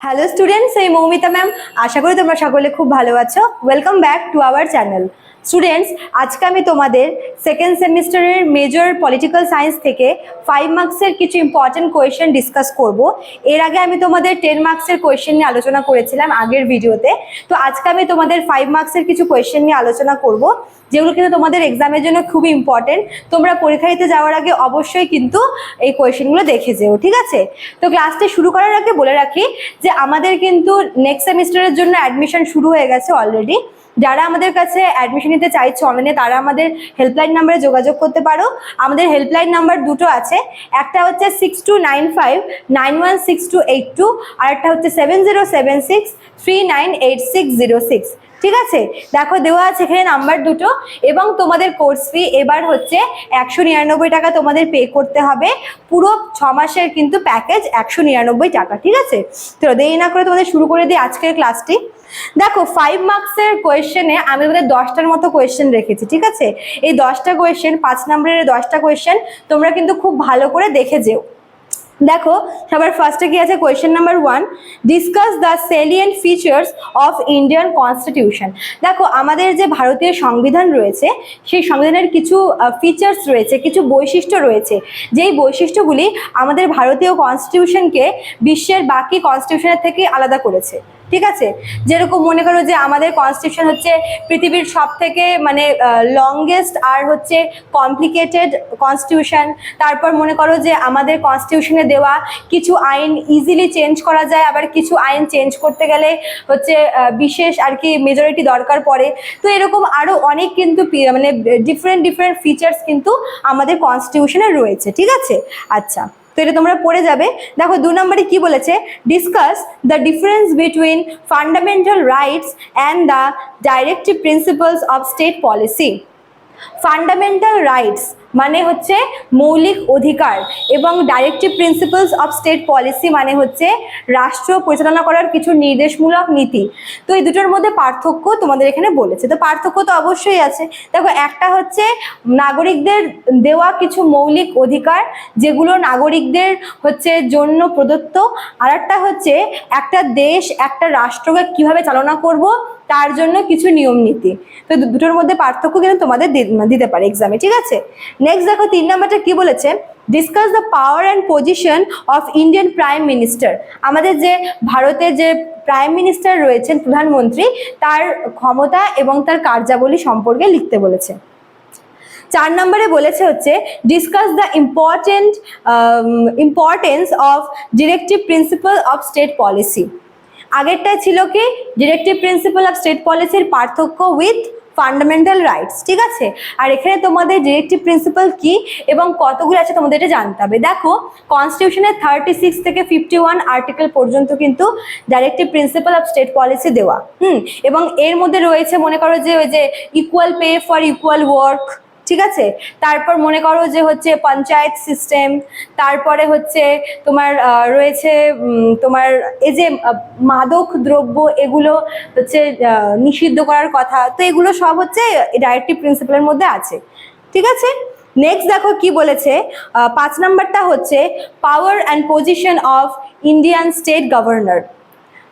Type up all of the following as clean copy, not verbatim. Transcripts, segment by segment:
Hello students, এই Moumita ma'am. আশা করি তোমরা সকলে খুব ভালো আছো। Welcome back to our channel. Students, আজকে আমি তোমাদের সেকেন্ড সেমিস্টারের মেজর পলিটিক্যাল সায়েন্স থেকে 5 মার্কসের কিছু ইম্পর্টেন্ট কোয়েশ্চেন ডিসকাস করব। এর আগে আমি তোমাদের 10 মার্কসের কোয়েশ্চেন নিয়ে আলোচনা করেছিলাম আগের ভিডিওতে। তো আজকে আমি তোমাদের 5 মার্কসের কিছু কোয়েশ্চেন নিয়ে আলোচনা করব, যেগুলো কিন্তু তোমাদের এক্সামের জন্য খুবই ইম্পর্টেন্ট। তোমরা পরীক্ষা দিতে যাওয়ার আগে অবশ্যই কিন্তু এই কোয়েশ্চেনগুলো দেখে যেও, ঠিক আছে? তো ক্লাসটা শুরু করার আগে বলে রাখি যে আমাদের কিন্তু নেক্সট সেমিস্টারের জন্য অ্যাডমিশন শুরু হয়ে গেছে অলরেডি। যারা আমাদের কাছে অ্যাডমিশন নিতে চাইছো অনলাইনে, তারা আমাদের হেল্পলাইন নাম্বারে যোগাযোগ করতে পারো। আমাদের হেল্পলাইন নাম্বার দুটো আছে, একটা হচ্ছে 6295916282, আর একটা হচ্ছে 7076398606। ঠিক আছে, দেখো দেওয়া আছে এখানে নাম্বার দুটো। এবং তোমাদের কোর্স ফি এবার হচ্ছে 199 টাকা তোমাদের পে করতে হবে। পুরো 6 মাসের কিন্তু প্যাকেজ 199 টাকা, ঠিক আছে? তো দেরি না করে তোমাদের শুরু করে দিই আজকের ক্লাসটি। দেখো, 5 মার্কসের কোয়েশ্চেনে আমি তোমাদের 10টার মতো কোয়েশ্চেন রেখেছি, ঠিক আছে? এই 10টা কোয়েশ্চেন, 5 নম্বরের 10টা কোয়েশ্চেন তোমরা কিন্তু খুব ভালো করে দেখে যেও। দেখো, সবার ফার্স্টে কি আছে? Question number 1, discuss the সেলিয়েন্ট features of Indian constitution. দেখো, আমাদের যে ভারতীয় সংবিধান রয়েছে, সেই সংবিধানের কিছু ফিচার্স রয়েছে, কিছু বৈশিষ্ট্য রয়েছে, যেই বৈশিষ্ট্যগুলি আমাদের ভারতীয় কনস্টিটিউশনকে বিশ্বের বাকি কনস্টিটিউশনের থেকে আলাদা করেছে, ঠিক আছে? যেরকম মনে করো যে আমাদের কনস্টিটিউশন হচ্ছে পৃথিবীর সব থেকে মানে লংগেস্ট আর হচ্ছে কমপ্লিকেটেড কনস্টিটিউশন। তারপর মনে করো যে আমাদের কনস্টিটিউশনে দেওয়া কিছু আইন ইজিলি চেঞ্জ করা যায়, আবার কিছু আইন চেঞ্জ করতে গেলে হচ্ছে বিশেষ আর কি মেজরিটি দরকার পড়ে। তো এরকম আরও অনেক কিন্তু মানে ডিফারেন্ট ফিচার্স কিন্তু আমাদের কনস্টিটিউশনে রয়েছে, ঠিক আছে? আচ্ছা, তো এটা তোমরা পড়ে যাবে। দেখো, 2 নম্বরে কি বলেছে? Discuss the difference between fundamental rights and the directive principles of state policy. Fundamental rights মানে হচ্ছে মৌলিক অধিকার, এবং directive principles of state policy মানে হচ্ছে রাষ্ট্র পরিচালনা করার কিছু নির্দেশমূলক নীতি। তো এই দুটোর মধ্যে পার্থক্য তোমাদের এখানে বলেছে। তো পার্থক্য তো অবশ্যই আছে। দেখো, একটা হচ্ছে নাগরিকদের দেওয়া কিছু মৌলিক অধিকার, যেগুলো নাগরিকদের হচ্ছে জন্য প্রদত্ত। আর একটা হচ্ছে একটা দেশ, একটা রাষ্ট্রকে কিভাবে চালনা করব তার জন্য কিছু নিয়ম নীতি। তো দুটোর মধ্যে পার্থক্য কিন্তু তোমাদের দিতে পারে এক্সামে, ঠিক আছে? নেক্সট দেখো, 3 নম্বরটা কি বলেছে? Discuss the power and position of Indian prime minister. আমাদের যে ভারতের যে প্রাইম মিনিস্টার রয়েছেন, প্রধানমন্ত্রী, তার ক্ষমতা এবং তার কার্যাবলী সম্পর্কে লিখতে বলেছে। 4 নম্বরে বলেছে হচ্ছে discuss the importance of directive principal of state policy. আগেরটা ছিল কি? ডিরেক্টিভ প্রিন্সিপাল অফ স্টেট পলিসির পার্থক্য উইথ ফান্ডামেন্টাল রাইটস, ঠিক আছে? আর এখানে তোমাদের ডিরেক্টিভ প্রিন্সিপাল কি এবং কতগুলো আছে তোমাদের এটা জানতে হবে। দেখো, কনস্টিটিউশনের 36 থেকে 51 আর্টিকেল পর্যন্ত কিন্তু directive principle of state policy দেওয়া। এবং এর মধ্যে রয়েছে মনে করো যে ওই যে equal pay for equal work, ঠিক আছে? তারপর মনে করো যে হচ্ছে পঞ্চায়েত সিস্টেম, তারপরে হচ্ছে তোমার রয়েছে তোমার এই যে মাদক দ্রব্য, এগুলো হচ্ছে নিষিদ্ধ করার কথা। তো এগুলো সব হচ্ছে ডাইরেক্টিভ প্রিন্সিপালের মধ্যে আছে, ঠিক আছে? নেক্সট দেখো কি বলেছে, 5 নম্বরটা হচ্ছে power and position of Indian state governor.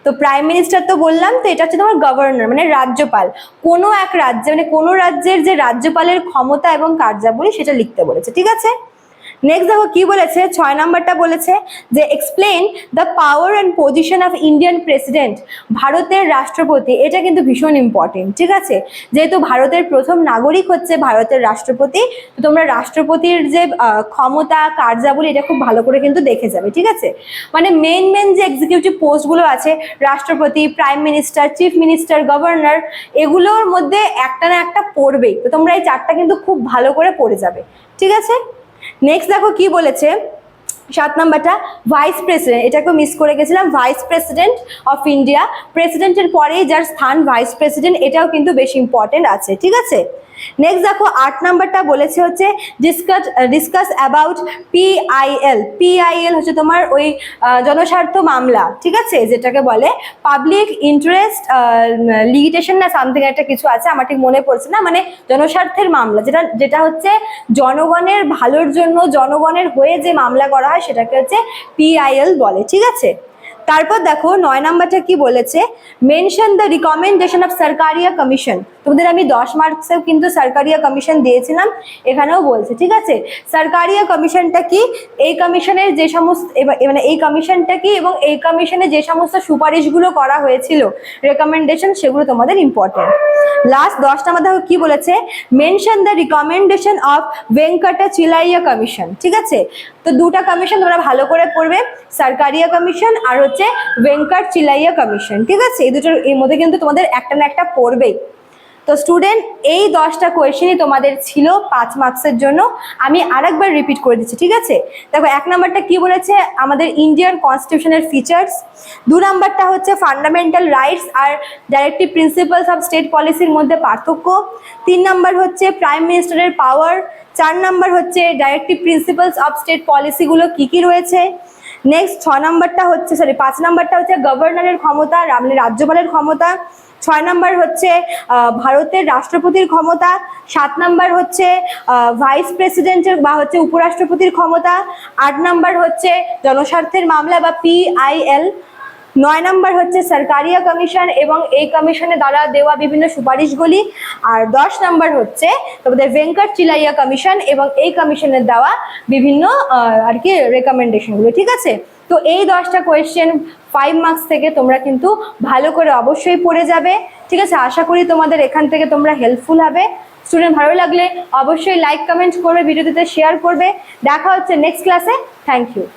তো প্রাইম মিনিস্টার তো বললাম, তো এটা হচ্ছে তোমার গভর্নর মানে রাজ্যপাল। কোনো এক রাজ্যে মানে কোনো রাজ্যের যে রাজ্যপালের ক্ষমতা এবং কার্যাবলী সেটা লিখতে বলেছে, ঠিক আছে? নেক্সট দেখো কি বলেছে, 6 নম্বরটা বলেছে যে explain the power and position of Indian president. ভারতের রাষ্ট্রপতি, এটা কিন্তু ভীষণ ইম্পর্টেন্ট, ঠিক আছে? যেহেতু ভারতের প্রথম নাগরিক হচ্ছে ভারতের রাষ্ট্রপতি, তো তোমরা রাষ্ট্রপতির যে ক্ষমতা কার্যাবলী এটা খুব ভালো করে কিন্তু দেখে যাবে, ঠিক আছে? মানে মেন যে এক্সিকিউটিভ পোস্টগুলো আছে, রাষ্ট্রপতি, prime minister, chief minister, governor, এগুলোর মধ্যে একটা না একটা পড়বেই। তো তোমরা এই 4টা কিন্তু খুব ভালো করে পড়ে যাবে, ঠিক আছে? নেক্সট দেখো কি বলেছে, 7 নম্বরটা ভাইস প্রেসিডেন্ট। এটাকে মিস করে গেছিলাম। ভাইস প্রেসিডেন্ট অফ ইন্ডিয়া, প্রেসিডেন্টের পরেই যার স্থান ভাইস প্রেসিডেন্ট, এটাও কিন্তু বেশি ইম্পর্টেন্ট আছে, ঠিক আছে? নেক্সট দেখো 8 নম্বরটা বলেছে হচ্ছে ডিসকাস অ্যাবাউট পিআইএল। পিআইএল হচ্ছে তোমার ওই জনস্বার্থ মামলা, ঠিক আছে? যেটাকে বলে পাবলিক ইন্টারেস্ট লিটিগেশন না সামথিং একটা কিছু আছে, আমার ঠিক মনে পড়ছে না। মানে জনস্বার্থের মামলা, যেটা হচ্ছে জনগণের ভালোর জন্য, জনগণের হয়ে যে মামলা করা হয় সেটাকে হচ্ছে পিআইএল বলে, ঠিক আছে? তারপর দেখো 9 নাম্বারটা কি বলেছে, mention the recommendation of Sarkaria commission. তোমাদের আমি 10 মার্কসেও কিন্তু সরকারিয়া কমিশন দিয়েছিলাম, এখানেও বলছে, ঠিক আছে। সরকারিয়া কমিশনটা কি, এই কমিশনের যে সমস্ত মানে এই কমিশনটা কি এবং এই কমিশনে যে সমস্ত সুপারিশগুলো করা হয়েছিল রেকমেন্ডেশন, সেগুলো তোমাদের ইম্পর্টেন্ট। লাস্ট 10 নাম্বার দেখো কি বলেছে, mention the recommendation of Venkatachaliah commission, ঠিক আছে। তো দুটা কমিশন তোমরা ভালো করে পড়বে, সরকারিয়া কমিশন আর হচ্ছে ভেঙ্কটচিলাইয়া কমিশন, ঠিক আছে। এই দুটোর এর মধ্যে কিন্তু তোমাদের একটা না একটা পড়বেই। তো স্টুডেন্ট, এই 10টা কোয়েশ্চেনই তোমাদের ছিল 5 মার্কসের জন্য। আমি আরেকবার রিপিট করে দিচ্ছি, ঠিক আছে। দেখো 1 নাম্বারটা কি বলেছে, আমাদের ইন্ডিয়ান কনস্টিটিউশনের ফিচার্স। 2 নাম্বারটা হচ্ছে ফান্ডামেন্টাল রাইটস আর ডাইরেক্টিভ প্রিন্সিপালস অফ স্টেট পলিসির মধ্যে পার্থক্য। 3 নাম্বার হচ্ছে প্রাইম মিনিস্টারের পাওয়ার। 4 নাম্বার হচ্ছে ডাইরেক্টিভ প্রিন্সিপালস অফ স্টেট পলিসিগুলো কি কি রয়েছে। নেক্সট 5 নাম্বারটা হচ্ছে গভর্নরের ক্ষমতা, রাজ্যপালের ক্ষমতা। 6 নাম্বার হচ্ছে ভারতের রাষ্ট্রপতির ক্ষমতা। 7 নাম্বার হচ্ছে ভাইস প্রেসিডেন্টের বা হচ্ছে উপরাষ্ট্রপতির ক্ষমতা। 8 নাম্বার হচ্ছে জনস্বার্থের মামলা বা PIL। 9 নাম্বার হচ্ছে সরকারিয়া কমিশন এবং এই কমিশনের দ্বারা দেওয়া বিভিন্ন সুপারিশগুলি। আর 10 নাম্বার হচ্ছে তোমাদের ভেঙ্কটচিলাইয়া কমিশন এবং এই কমিশনের দেওয়া বিভিন্ন আর কি রেকমেন্ডেশনগুলো, ঠিক আছে। তো এই 10টা কোয়েশ্চেন 5 মার্কস থেকে তোমরা কিন্তু ভালো করে অবশ্যই পড়ে যাবে, ঠিক আছে। আশা করি তোমাদের এখান থেকে তোমরা হেল্পফুল হবে। স্টুডেন্ট, ভালো লাগলে অবশ্যই লাইক কমেন্ট করবে, ভিডিওটিতে শেয়ার করবে। দেখা হচ্ছে নেক্সট ক্লাসে। Thank you.